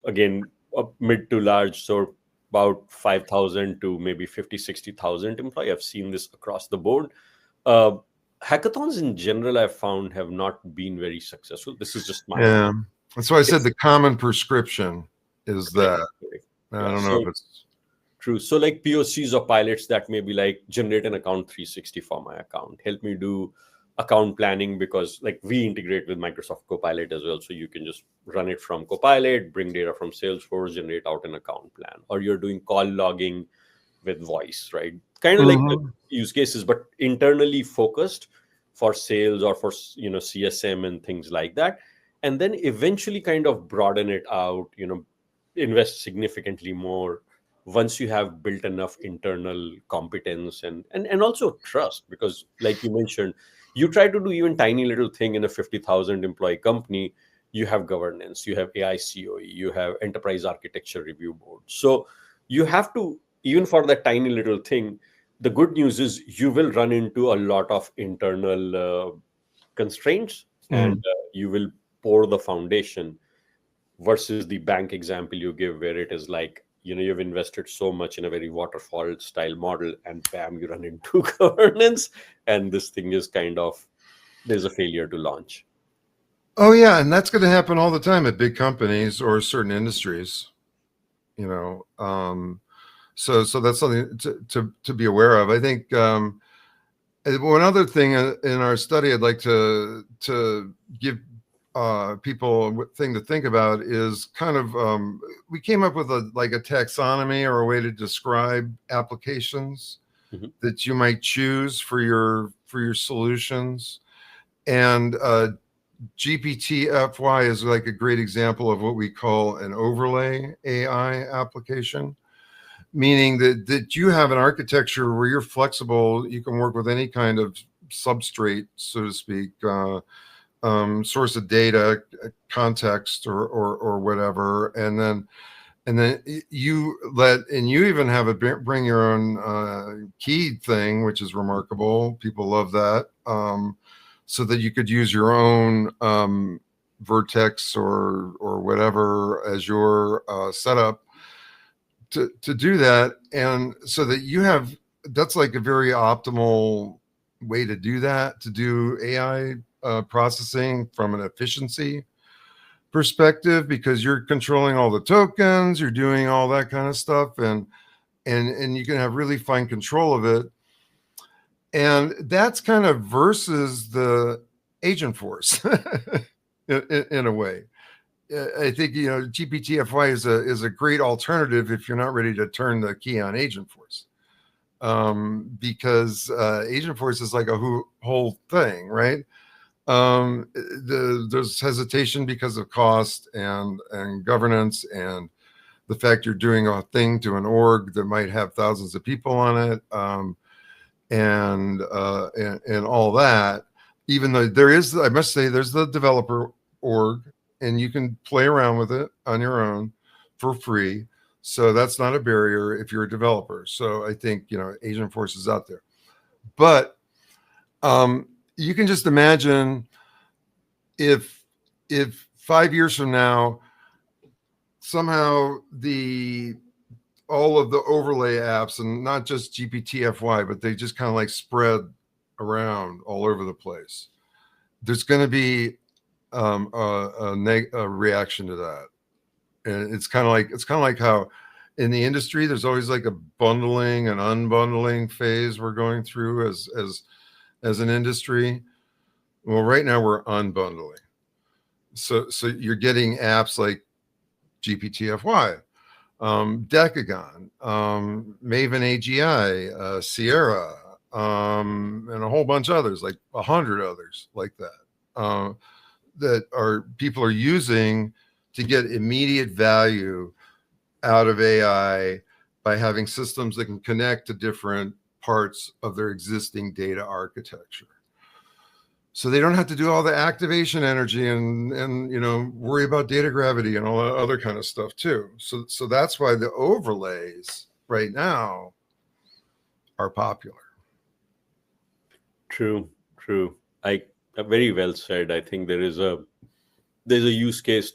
again, mid to large, so about 5,000 to maybe 50, 60,000 employee. I've seen this across the board. Uh, Hackathons in general, I've found, have not been very successful. This is just my Yeah, opinion. that's why I said It's the common prescription is correct, that. correct. I Yeah. don't know So if it's. true. So like POCs or pilots that may be like generate an account 360 for my account. Help me do account planning because like we integrate with Microsoft Copilot as well. So you can just run it from Copilot, bring data from Salesforce, generate out an account plan. Or you're doing call logging with voice, right? Kind of like the Mhm. use cases, but internally focused for sales or for CSM and things like that. And then eventually kind of broaden it out, invest significantly more once you have built enough internal competence and also trust, because like you mentioned, you try to do even tiny little thing in a 50,000 employee company. You have governance, you have AICOE, you have enterprise architecture review board. So you have to, even for that tiny little thing, the good news is you will run into a lot of internal constraints, and Mm. you will pour the foundation, versus the bank example you give where it is like, you've invested so much in a very waterfall style model and bam, you run into governance, and this thing is kind of, there's a failure to launch. Oh yeah, and that's going to happen all the time at big companies or certain industries. You know, so that's something to be aware of. I think one other thing in our study I'd like to give people a thing to think about is kind of we came up with a like a taxonomy or a way to describe applications Mhm. that you might choose for your solutions. And GPT-FY is like a great example of what we call an overlay AI application, meaning that you have an architecture where you're flexible. You can work with any kind of substrate, so to speak, source of data, context, or whatever, and then you even have a bring your own key thing, which is remarkable. People love that. So that you could use your own Vertex or whatever as your setup to do that, and so that you have that's like a very optimal way to do that, to do AI processing from an efficiency perspective, because you're controlling all the tokens, you're doing all that kind of stuff, and you can have really fine control of it. And that's kind of versus the agent force in a way. I think GPT-FY is a great alternative if you're not ready to turn the key on agent force, because agent force is like a whole thing, right? There's hesitation because of cost and governance, and the fact you're doing a thing to an org that might have thousands of people on it, and all that. Even though there is, I must say, there's the developer org, and you can play around with it on your own for free. So that's not a barrier if you're a developer. So I think Agent Force is out there, but you can just imagine if 5 years from now somehow the all of the overlay apps, and not just GPT-FY, but they just kind of like spread around all over the place. There's going to be a reaction to that, and it's kind of like how in the industry there's always like a bundling and unbundling phase we're going through as an industry. Well, right now we're unbundling, so you're getting apps like GPT-FY, Decagon, Maven AGI, Sierra, and a whole bunch of others, like 100 others like that, that are people are using to get immediate value out of AI by having systems that can connect to different parts of their existing data architecture. So they don't have to do all the activation energy and worry about data gravity and all that other kind of stuff too. So that's why the overlays right now are popular. True, true. I Very well said. I think there's a use case